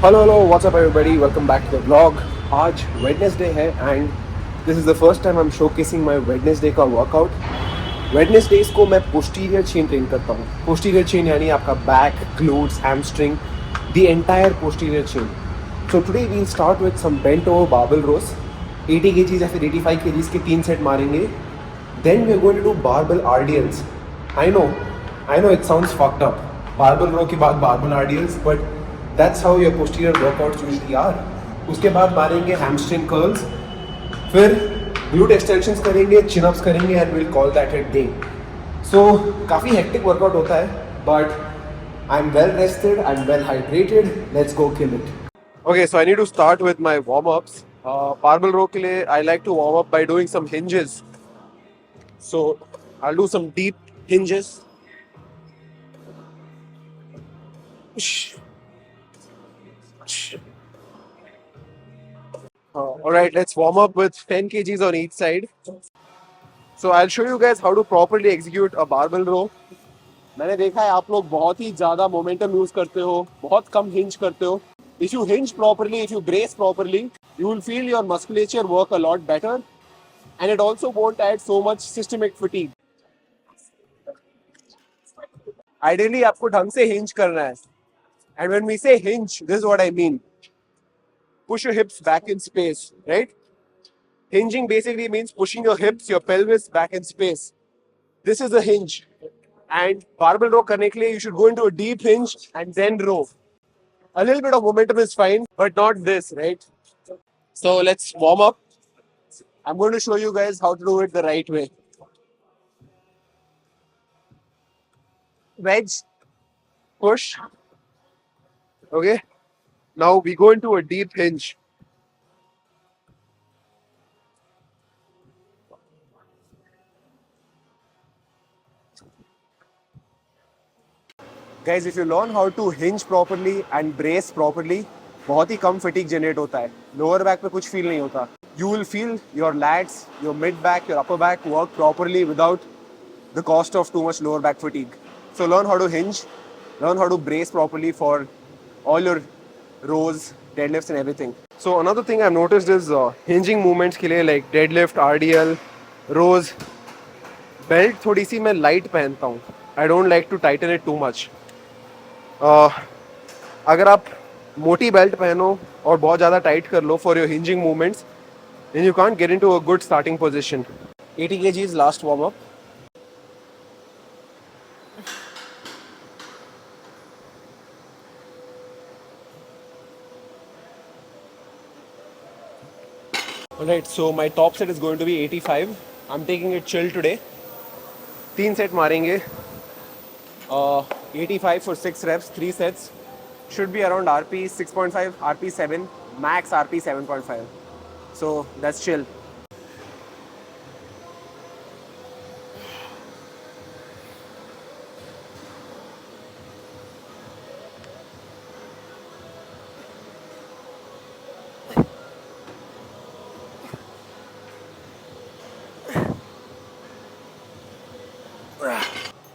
Hello, what's up everybody? Welcome back to the vlog. आज Wednesday है and this is the first time I'm showcasing my Wednesday का workout. Wednesdays को मैं posterior chain train करता हूँ. Posterior chain यानी आपका back, glutes, hamstring, the entire posterior chain. So today we'll start with some bent over barbell rows. 80 kgs या फिर 85 kgs के 3 set मारेंगे. Then we're going to do barbell RDLs. I know it sounds fucked up. Barbell row के बाद barbell RDLs, but that's how your posterior workouts usually are. उसके बाद मारेंगे hamstring curls, फिर glute extensions करेंगे, chin ups करेंगे and we'll call that a day. So काफ़ी hectic workout होता है, but I'm well rested, I'm well hydrated. Let's go kill it. Okay, so I need to start with my warm-ups. Barbell row के लिए I like to warm up by doing some hinges. So I'll do some deep hinges. Alright, let's warm up with 10 kgs on each side. So I'll show you guys how to properly execute a barbell row. मैंने देखा है आप लोग बहुत ही ज़्यादा momentum use करते हो, बहुत कम hinge करते हो. If you hinge properly, if you brace properly, you will feel your musculature work a lot better, and it also won't add so much systemic fatigue. Ideally, आपको ढंग से hinge करना है. And when we say hinge, this is what I mean. Push your hips back in space, right? Hinging basically means pushing your hips, your pelvis back in space. This is a hinge. And barbell row करने के लिए you should go into a deep hinge and then row. A little bit of momentum is fine, but not this, right? So let's warm up. I'm going to show you guys how to do it the right way. Wedge, push. Okay. Now we go into a deep hinge. Guys, if you learn how to hinge properly and brace properly, बहुत ही कम fatigue generate होता है. Lower back पे कुछ feel नहीं होता. You will feel your lats, your mid back, your upper back work properly without the cost of too much lower back fatigue. So learn how to hinge, learn how to brace properly for all your rows, deadlifts and everything. So another thing I've noticed is hinging movements के लिए like deadlift, RDL, rows, belt थोड़ी सी मैं light पहनता हूँ. I don't like to tighten it too much. अगर आप मोटी belt पहनो और बहुत ज़्यादा टाइट कर लो for your hinging movements then you can't get into a good starting position. 80 kgs last warm up. Alright, so my top set is going to be 85. I'm taking it chill today. 3 set मारेंगे. 85 for 6 reps, 3 sets. Should be around RP 6.5, RP 7, max RP 7.5. So that's chill.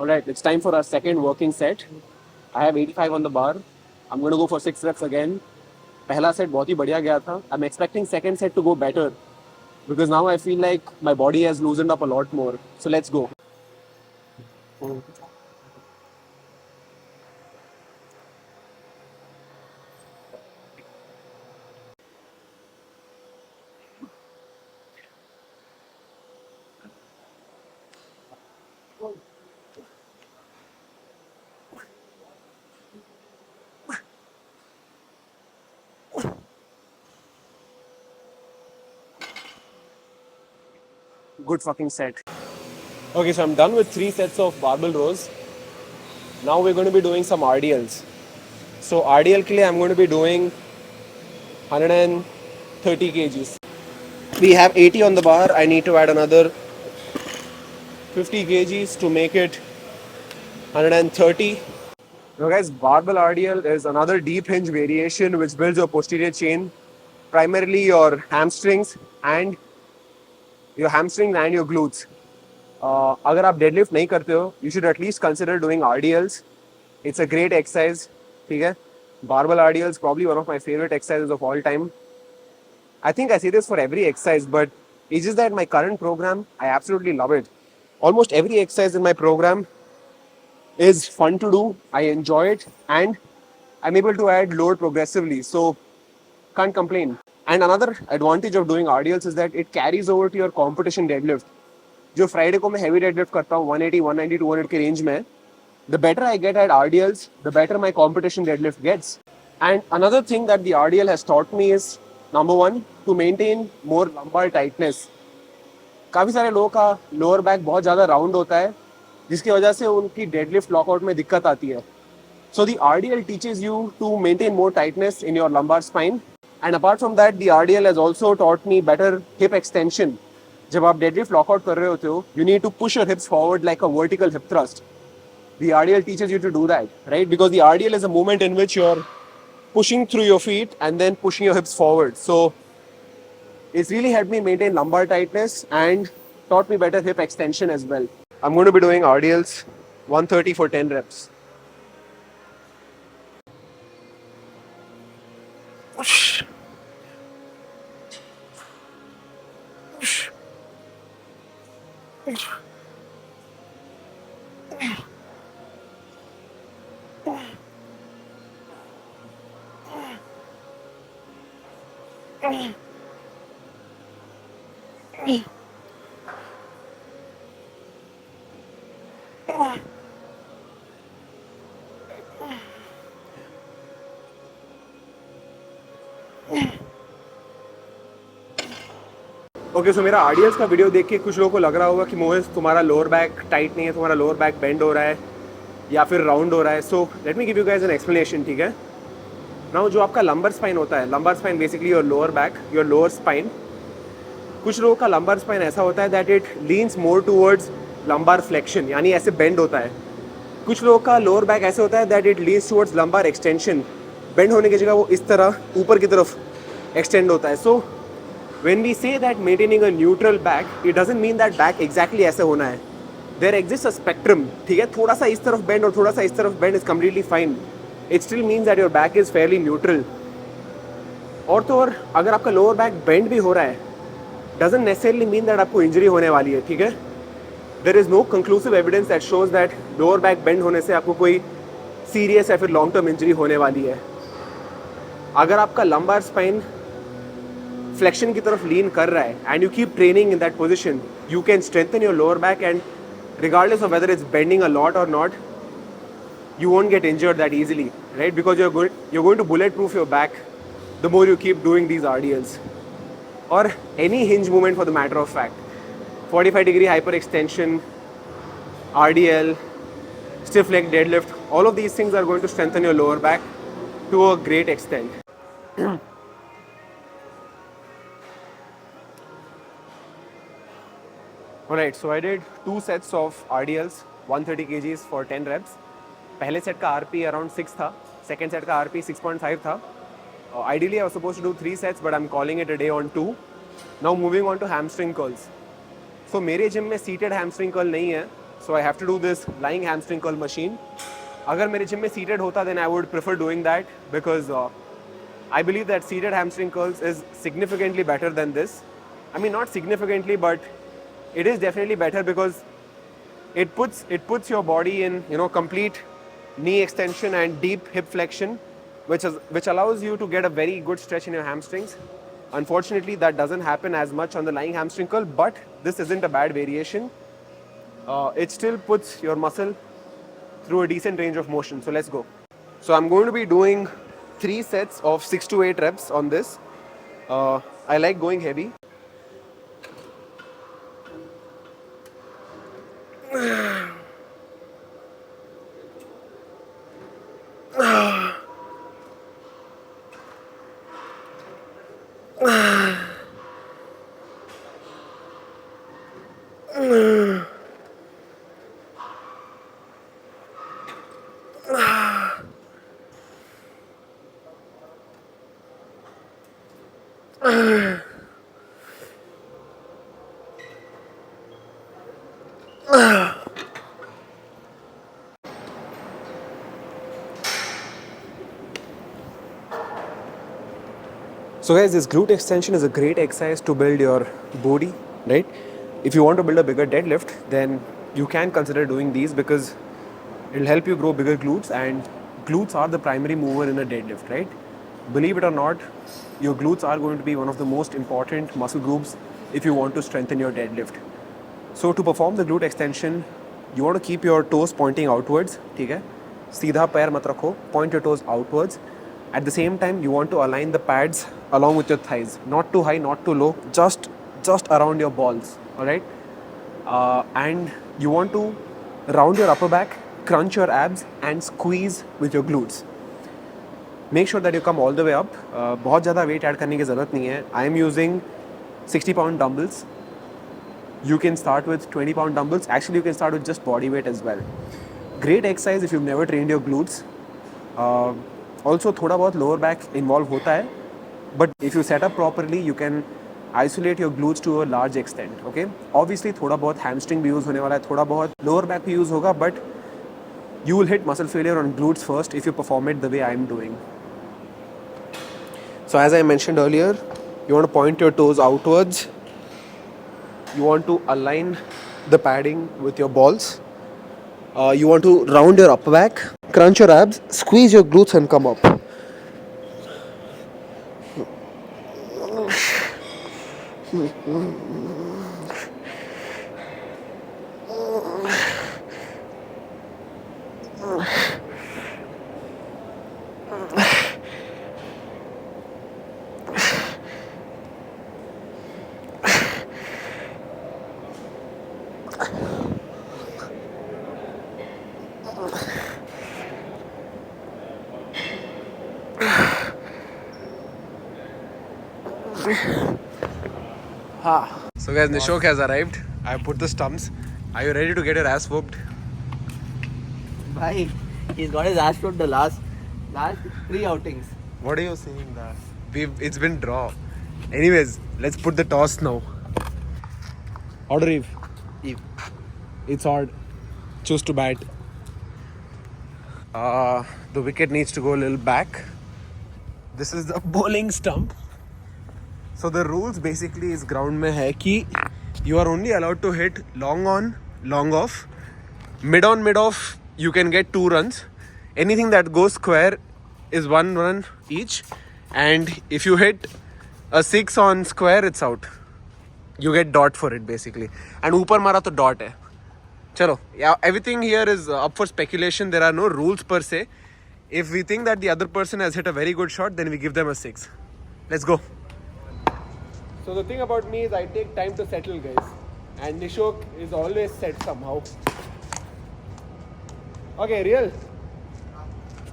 Alright, it's time for our second working set. I have 85 on the bar. I'm going to go for 6 reps again. पहला set बहुत ही बढ़िया गया था. I'm expecting second set to go better because now I feel like my body has loosened up a lot more. So let's go. Good fucking set. Okay, so I'm done with 3 sets of barbell rows. Now we're going to be doing some RDLs. So RDL के लिए I'm going to be doing 130 kgs. We have 80 on the bar. I need to add another 50 kgs to make it 130. Now guys, barbell RDL is another deep hinge variation which builds your posterior chain, primarily your hamstrings and your glutes. अगर आप deadlift नहीं करते हो, you should at least consider doing RDLs. It's a great exercise, ठीक है? Barbell RDL is probably one of my favorite exercises of all time. I think I say this for every exercise, but it's just that my current program, I absolutely love it. Almost every exercise in my program is fun to do. I enjoy it, and I'm able to add load progressively. So can't complain. And another advantage of doing RDLs is that it carries over to your competition deadlift. जो Friday को मैं heavy deadlift करता हूँ 180, 190, 200 के range में, the better I get at RDLs, the better my competition deadlift gets. And another thing that the RDL has taught me is, number one, to maintain more lumbar tightness. काफ़ी सारे लोगों का lower back बहुत ज़्यादा round होता है, जिसकी वजह से उनकी डेडलिफ्ट लॉकआउट में दिक्कत आती है. So the RDL teaches you to maintain more tightness in your lumbar spine. And apart from that, the RDL has also taught me better hip extension. जब आप deadlift lockout कर रहे होते हो, you need to push your hips forward like a vertical hip thrust. The RDL teaches you to do that, right? Because the RDL is a movement in which you're pushing through your feet and then pushing your hips forward. So it's really helped me maintain lumbar tightness and taught me better hip extension as well. I'm going to be doing RDLs 130 for 10 reps. Okay so मेरा आरडीएल्स का video देख के कुछ लोगों को लग रहा होगा कि मोहित तुम्हारा लोअर बैक टाइट नहीं है, तुम्हारा लोअर बैक बेंड हो रहा है या फिर राउंड हो रहा है. So let me give you guys an explanation, ठीक है. नाउ जो आपका लंबर स्पाइन होता है, lumbar spine basically your lower back, your lower spine. कुछ लोगों का लंबर स्पाइन ऐसा होता है that it leans more towards lumbar flexion, यानी ऐसे बेंड होता है. कुछ लोगों का लोअर बैक ऐसे होता है that it leans towards lumbar extension. Bend होने की जगह वो इस तरह ऊपर की तरफ एक्सटेंड होता है. सो when we say that maintaining a neutral back, it doesn't mean that back exactly ऐसे होना है. There exists a spectrum, ठीक है. थोड़ा सा इस तरफ bend और थोड़ा सा इस तरफ bend is completely fine. It still means that your back is fairly neutral. और तो और अगर आपका lower back bend भी हो रहा है, doesn't necessarily mean that आपको injury होने वाली है, ठीक है. There is no conclusive evidence that shows that lower back bend होने से आपको कोई serious या फिर long term injury होने वाली है. अगर आपका lumbar spine फ्लेक्शन की तरफ लीन कर रहा है and you keep training in that position, you can strengthen your lower back and regardless of whether it's bending a lot और not, you won't get injured that easily, right? Because you're going to bulletproof your back the more you keep doing these RDLs or any hinge movement for the matter of fact. 45-degree hyperextension, RDL, stiff leg deadlift, all of these things are going to strengthen your lower back to a great extent. Alright, so I did 2 sets of RDLs 130 kgs for 10 reps. पहले set का RP around 6 था, second set का RP 6.5 था. Ideally I was supposed to do 3 sets but I'm calling it a day on 2. Now moving on to hamstring curls. So मेरे gym में seated hamstring curl नहीं है, so I have to do this lying hamstring curl machine. अगर मेरे gym में seated होता then I would prefer doing that because I believe that seated hamstring curls is significantly better than this. I mean not significantly but it is definitely better because it puts your body in, you know, complete knee extension and deep hip flexion, which allows you to get a very good stretch in your hamstrings. Unfortunately that doesn't happen as much on the lying hamstring curl, but this isn't a bad variation. It still puts your muscle through a decent range of motion. So let's go. So I'm going to be doing 3 sets of 6 to 8 reps on this. I like going heavy. So guys, this glute extension is a great exercise to build your body, right? If you want to build a bigger deadlift, then you can consider doing these because it'll help you grow bigger glutes, and glutes are the primary mover in a deadlift, right? Believe it or not, your glutes are going to be one of the most important muscle groups if you want to strengthen your deadlift. So to perform the glute extension, you want to keep your toes pointing outwards, ठीक है? सीधा पैर मत रखो, point your toes outwards. At the same time, you want to align the pads along with your thighs, not too high, not too low, just around your balls, all right? And you want to round your upper back, crunch your abs, and squeeze with your glutes. Make sure that you come all the way up. बहुत ज़्यादा weight add करने की ज़रूरत नहीं है. I am using 60-pound dumbbells. You can start with 20-pound dumbbells. Actually, you can start with just body weight as well. Great exercise if you've never trained your glutes. Also, थोड़ा बहुत lower back involve होता है. But if you set up properly, you can isolate your glutes to a large extent. Okay? Obviously, थोड़ा बहुत hamstring भी use होने वाला है, थोड़ा बहुत lower back भी use होगा, but you will hit muscle failure on glutes first if you perform it the way I am doing. So as I mentioned earlier, you want to point your toes outwards. You want to align the padding with your balls. You want to round your upper back, crunch your abs, squeeze your glutes and come up. So guys, Nishok has arrived. I put the stumps. Are you ready to get your ass whooped? Bhai, he's got his ass whooped the last 3 outings. What are you saying that? It's been draw. Anyways, let's put the toss now. Order Eve. Eve. It's odd. Choose to bat. The wicket needs to go a little back. This is the bowling stump. So the rules basically is ground में है कि you are only allowed to hit long on, long off. Mid on, mid off, you can get 2 runs. Anything that goes square is 1 run each. And if you hit a 6 on square, it's out. You get dot for it basically. And ऊपर मारा तो dot है. Chalo, yeah, everything here is up for speculation. There are no rules per se. If we think that the other person has hit a very good shot, then we give them a 6. Let's go. So the thing about me is I take time to settle, guys. And Nishok is always set somehow. Okay, real?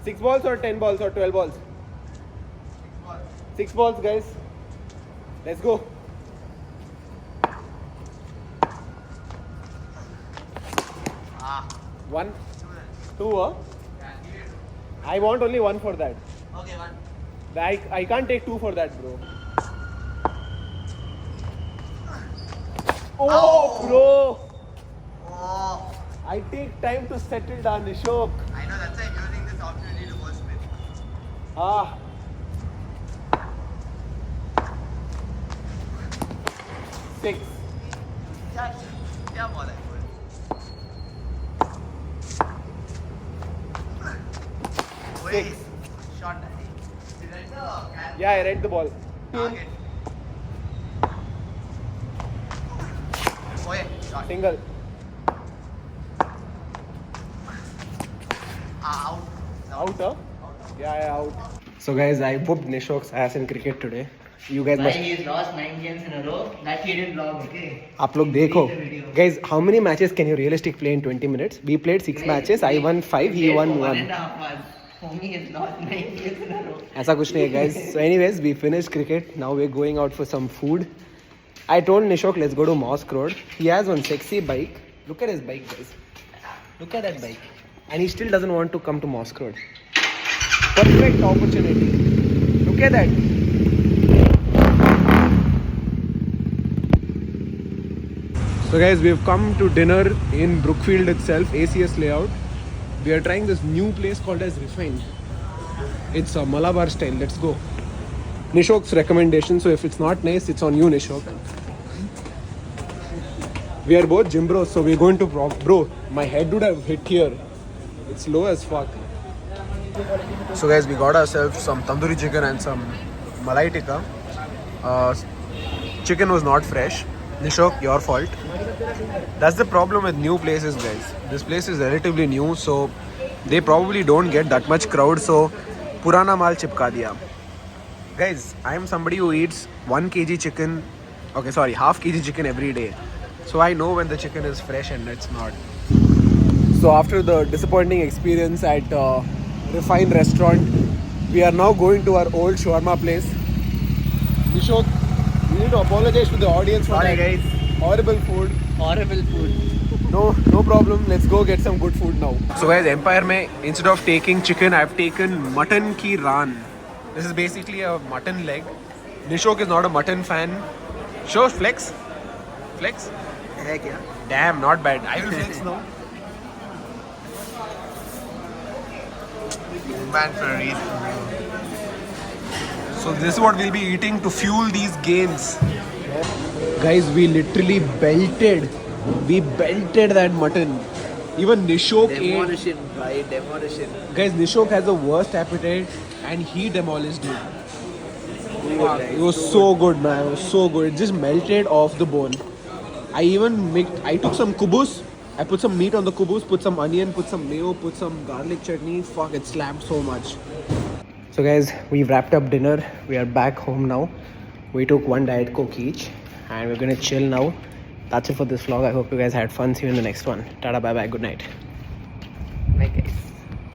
6 balls or 10 balls or 12 balls? 6 balls. 6 balls, guys. Let's go. One? 2, huh? Yeah, give it 2. I want only 1 for that. Okay, 1. I can't take 2 for that, bro. Oh, bro! Oh. I take time to settle down, Nishok. I know, that's why I'm using this opportunity to go spin. Ah. Six. क्या ball है? Six. Shot daddy. Is that the Yeah, I read the ball. target? Oh yeah, shot. Single. Out. Out, huh? Yeah, out. So guys, I whooped Nishok's ass in cricket today. You guys must. He's lost 9 games in a row. That he didn't vlog, okay? आप लोग देखो. See the video. Guys, how many matches can you realistically play in 20 minutes? We played 6 matches. I won 5. He won 1. 1.5 months. Homie has lost 9 games in a row. ऐसा कुछ नहीं है, guys. So anyways, we finished cricket. Now we're going out for some food. I told Nishok, let's go to Mosque Road. He has one sexy bike. Look at his bike, guys. Look at that bike. And he still doesn't want to come to Mosque Road. Perfect opportunity. Look at that. So guys, we've come to dinner in Brookfield itself, ACS layout. We are trying this new place called as Refined. It's a Malabar style. Let's go. Nishok's recommendation. So if it's not nice, it's on you, Nishok. We are both gym bros, so we're going to bro. My head would have hit here. It's low as fuck. So guys, we got ourselves some tandoori chicken and some malai tikka. Chicken was not fresh. Nishok, your fault. That's the problem with new places, guys. This place is relatively new, so they probably don't get that much crowd. So purana mal chipka diya. Guys, I am somebody who eats 1 kg chicken. Okay, sorry, half kg chicken every day. So I know when the chicken is fresh and it's not. So after the disappointing experience at Refined Restaurant, we are now going to our old shawarma place. Nishok, we need to apologize to the audience for Sorry, that guys. horrible food. Horrible food. No problem. Let's go get some good food now. So guys, Empire mein, instead of taking chicken, I've taken mutton ki raan. This is basically a mutton leg. Nishok is not a mutton fan. Show flex. Flex. Heck yeah. Damn, not bad. I will flex now. Man for a reason. So this is what we'll be eating to fuel these gains. Guys, we literally belted. We belted that mutton. Even Nishok ate. Demolition, bhai. Demolition. Guys, Nishok has the worst appetite and he demolished it. Fuck, it was so good, man. It was so good. It just melted off the bone. I took some kubus. I put some meat on the kubus, put some onion, put some mayo, put some garlic chutney. Fuck, it slapped so much. So guys, we've wrapped up dinner. We are back home now. We took 1 Diet Coke each and we're gonna chill now. That's it for this vlog. I hope you guys had fun. See you in the next one. Tada, bye bye, good night. Bye guys.